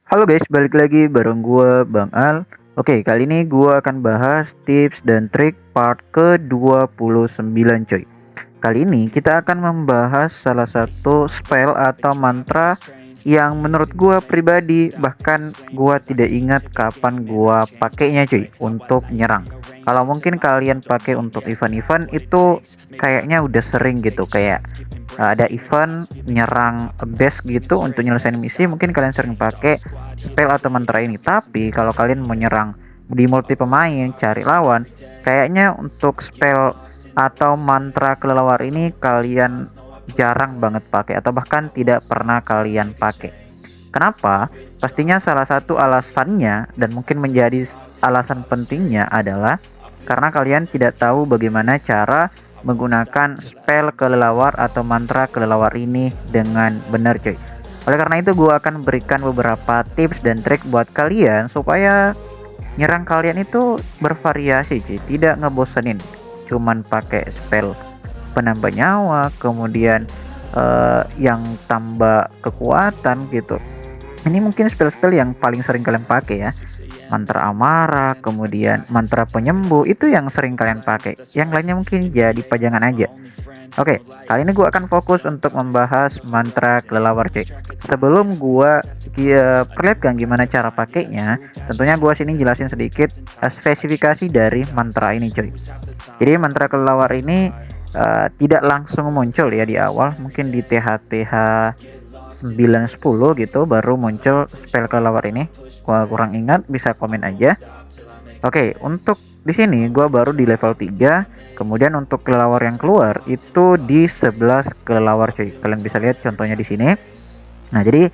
Halo guys, balik lagi bareng gua Bang Al. Oke, kali ini gua akan bahas tips dan trik part ke-29 coy. Kali ini kita akan membahas salah satu spell atau mantra yang menurut gua pribadi bahkan gua tidak ingat kapan gua pakainya cuy untuk nyerang. Kalau mungkin kalian pakai untuk event-event itu kayaknya udah sering gitu, kayak ada event nyerang base gitu untuk nyelesain misi, mungkin kalian sering pakai spell atau mantra ini. Tapi kalau kalian menyerang di multi pemain cari lawan, kayaknya untuk spell atau mantra kelelawar ini kalian jarang banget pakai atau bahkan tidak pernah kalian pakai. Kenapa? Pastinya salah satu alasannya dan mungkin menjadi alasan pentingnya adalah karena kalian tidak tahu bagaimana cara menggunakan spell kelelawar atau mantra kelelawar ini dengan benar coy. Oleh karena itu gue akan berikan beberapa tips dan trik buat kalian supaya nyerang kalian itu bervariasi cuy, tidak ngebosenin. Cuman pakai spell penambah nyawa, kemudian yang tambah kekuatan gitu. Ini mungkin spell-spell yang paling sering kalian pakai ya. Mantra amarah, kemudian mantra penyembuh itu yang sering kalian pakai. Yang lainnya mungkin jadi pajangan aja. Oke, kali ini gue akan fokus untuk membahas mantra kelelawar cuy. Sebelum gue perlihatkan gimana cara pakainya, tentunya gue sini jelasin sedikit spesifikasi dari mantra ini cuy. Jadi mantra kelelawar ini tidak langsung muncul ya di awal, mungkin di TH-TH 9-10 gitu baru muncul spell kelelawar ini. Gua kurang ingat, bisa komen aja. Oke, untuk di sini gua baru di level 3. Kemudian untuk kelelawar yang keluar itu di 11 kelelawar cuy. Kalian bisa lihat contohnya di sini. Nah, jadi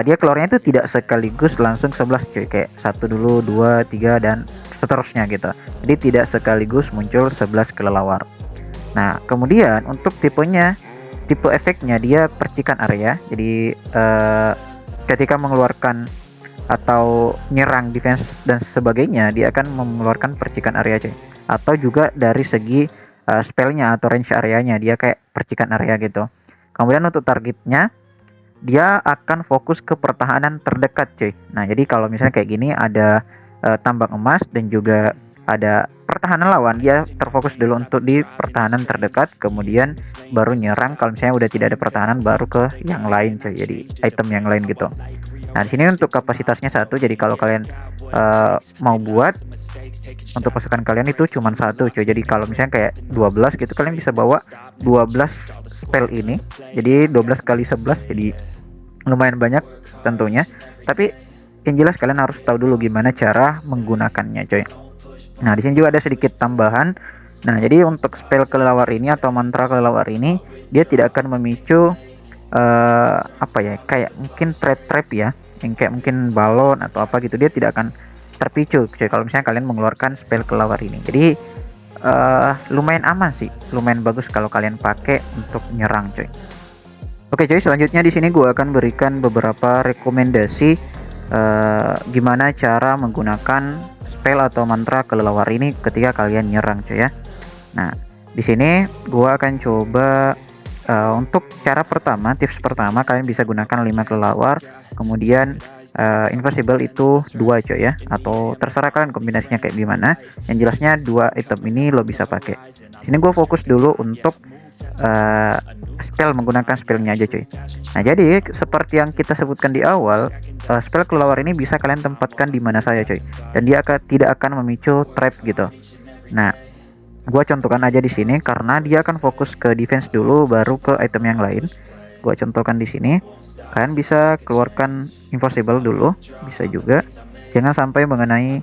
dia keluarnya itu tidak sekaligus langsung 11 cuy, kayak satu dulu, 2, 3 dan seterusnya gitu. Jadi tidak sekaligus muncul 11 kelelawar. Nah, kemudian untuk tipe efeknya dia percikan area. Jadi ketika mengeluarkan atau nyerang defense dan sebagainya, dia akan mengeluarkan percikan area cuy. Atau juga dari segi spellnya atau range areanya, dia kayak percikan area gitu. Kemudian untuk targetnya, dia akan fokus ke pertahanan terdekat cuy. Nah, jadi kalau misalnya kayak gini ada tambang emas dan juga ada pertahanan lawan, dia terfokus dulu untuk di pertahanan terdekat, kemudian baru nyerang. Kalau misalnya udah tidak ada pertahanan baru ke yang lain cuy, jadi item yang lain gitu. Nah, di sini untuk kapasitasnya satu, jadi kalau kalian mau buat untuk pasukan kalian itu cuma satu cuy. Jadi kalau misalnya kayak 12 gitu, kalian bisa bawa 12 spell ini. Jadi 12 kali 11, jadi lumayan banyak tentunya. Tapi yang jelas kalian harus tahu dulu gimana cara menggunakannya coy. Nah, di sini juga ada sedikit tambahan. Nah, jadi untuk spell kelelawar ini atau mantra kelelawar ini, dia tidak akan memicu apa ya, kayak mungkin trap-trap ya, yang kayak mungkin balon atau apa gitu, dia tidak akan terpicu coy kalau misalnya kalian mengeluarkan spell kelelawar ini. Jadi lumayan aman sih, lumayan bagus kalau kalian pakai untuk nyerang coy. Oke coy, selanjutnya di sini gue akan berikan beberapa rekomendasi gimana cara menggunakan spell atau mantra kelelawar ini ketika kalian nyerang coy ya. Nah, di sini gue akan coba untuk cara pertama, tips pertama, kalian bisa gunakan 5 kelelawar, kemudian invisible itu 2 coy ya, atau terserah kalian kombinasinya kayak gimana. Yang jelasnya 2 item ini lo bisa pakai. Sini gue fokus dulu untuk uh, spell, menggunakan spellnya aja cuy. Nah, jadi seperti yang kita sebutkan di awal, spell kelelawar ini bisa kalian tempatkan di mana saja cuy, dan dia tidak akan memicu trap gitu. Nah, gua contohkan aja di sini karena dia akan fokus ke defense dulu baru ke item yang lain. Gua contohkan di sini. Kalian bisa keluarkan invisible dulu, bisa juga. Jangan sampai mengenai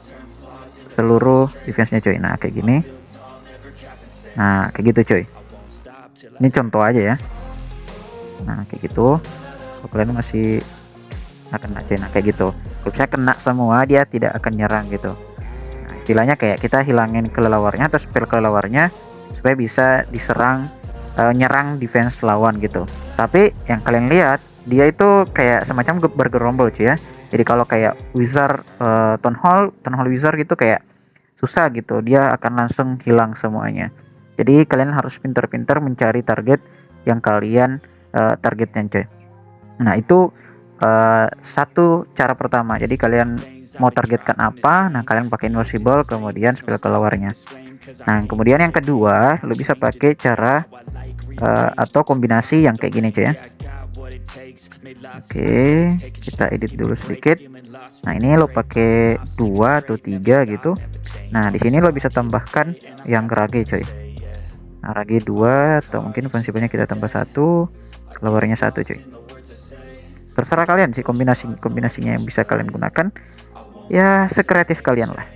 seluruh defense-nya cuy. Nah, kayak gini. Nah, kayak gitu cuy. Ini contoh aja ya. Nah, kayak gitu. Kalau kalian masih akan kena, nah kayak gitu. Kalau saya kena semua, dia tidak akan nyerang gitu. Nah, istilahnya kayak kita hilangin kelelawarnya atau spell kelelawarnya supaya bisa diserang, nyerang defense lawan gitu. Tapi yang kalian lihat, dia itu kayak semacam bergerombol cuy ya. Jadi kalau kayak wizard, town hall wizard gitu kayak susah gitu, dia akan langsung hilang semuanya. Jadi kalian harus pintar-pintar mencari target yang kalian targetnya coy. Nah, itu satu cara pertama. Jadi kalian mau targetkan apa, nah kalian pakai invincible kemudian spell keluarnya. Nah kemudian yang kedua lu bisa pakai cara atau kombinasi yang kayak gini cuy ya. Oke, kita edit dulu sedikit. Nah ini lo pakai 2 atau 3 gitu. Nah di sini lo bisa tambahkan yang rage coy. Nah rage 2 atau mungkin prinsipnya kita tambah 1, keluarnya 1 coy. Terserah kalian sih kombinasinya yang bisa kalian gunakan. Ya sekreatif kalian lah.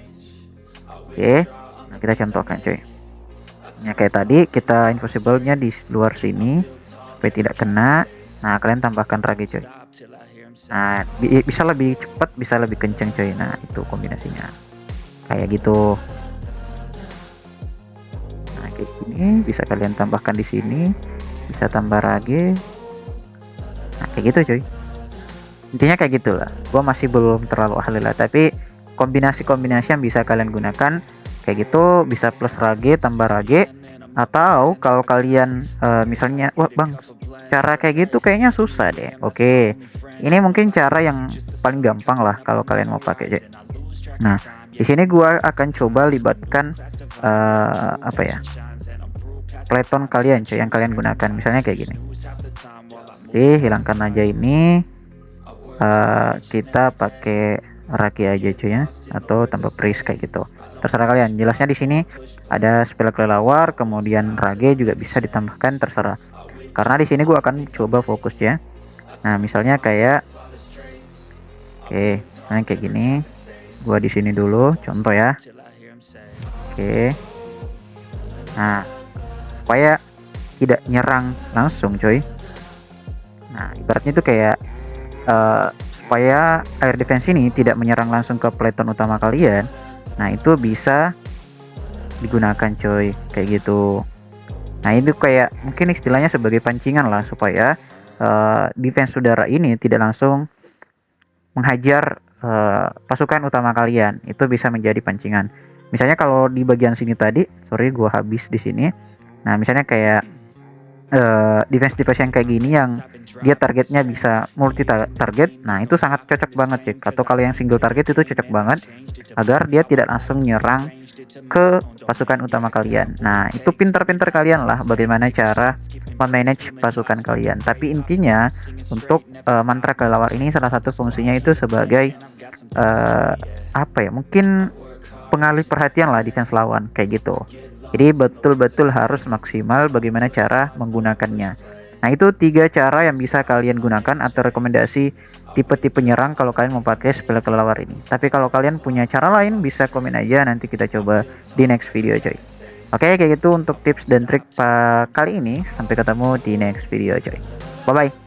Oke, nah kita contohkan coy. Ya kayak tadi kita invisible-nya di luar sini supaya tidak kena. Nah kalian tambahkan rage coy. Nah bisa lebih cepat, bisa lebih kenceng coy. Nah itu kombinasinya kayak gitu. Nah kayak gini bisa kalian tambahkan di sini, bisa tambah rage. Nah kayak gitu coy, intinya kayak gitulah. Gua masih belum terlalu ahli lah, tapi kombinasi-kombinasi yang bisa kalian gunakan kayak gitu, bisa plus rage tambah rage. Atau kalau kalian misalnya wah bang, cara kayak gitu kayaknya susah deh. Oke, ini mungkin cara yang paling gampang lah kalau kalian mau pakai. Nah di sini gua akan coba libatkan apa ya, Playton kalian coy yang kalian gunakan, misalnya kayak gini. Oke, hilangkan aja ini. Kita pakai raki aja cuy ya, atau tambah priest kayak gitu, terserah kalian. Jelasnya di sini ada spell kelelawar, kemudian rage juga bisa ditambahkan, terserah. Karena di sini gua akan coba fokus ya. Nah misalnya kayak oke, nah kayak gini, gua di sini dulu contoh ya. Oke, nah supaya tidak nyerang langsung coy. Nah ibaratnya itu kayak supaya air defense ini tidak menyerang langsung ke Playton utama kalian. Nah itu bisa digunakan coy kayak gitu. Nah itu kayak mungkin istilahnya sebagai pancingan lah, supaya defense udara ini tidak langsung menghajar pasukan utama kalian. Itu bisa menjadi pancingan. Misalnya kalau di bagian sini tadi, sorry gua habis di sini. Nah misalnya kayak defense yang kayak gini yang dia targetnya bisa multi target, nah itu sangat cocok banget cek. Atau kalau yang single target itu cocok banget agar dia tidak langsung nyerang ke pasukan utama kalian. Nah itu pinter-pinter kalian lah bagaimana cara memanage pasukan kalian. Tapi intinya untuk mantra kelelawar ini salah satu fungsinya itu sebagai apa ya, mungkin pengalih perhatian lah defense lawan kayak gitu. Jadi betul-betul harus maksimal bagaimana cara menggunakannya. Nah itu 3 cara yang bisa kalian gunakan atau rekomendasi tipe-tipe nyerang kalau kalian mau pakai spell kelelawar ini. Tapi kalau kalian punya cara lain bisa komen aja, nanti kita coba di next video coy. Oke kayak gitu untuk tips dan trik kali ini. Sampai ketemu di next video coy. Bye bye.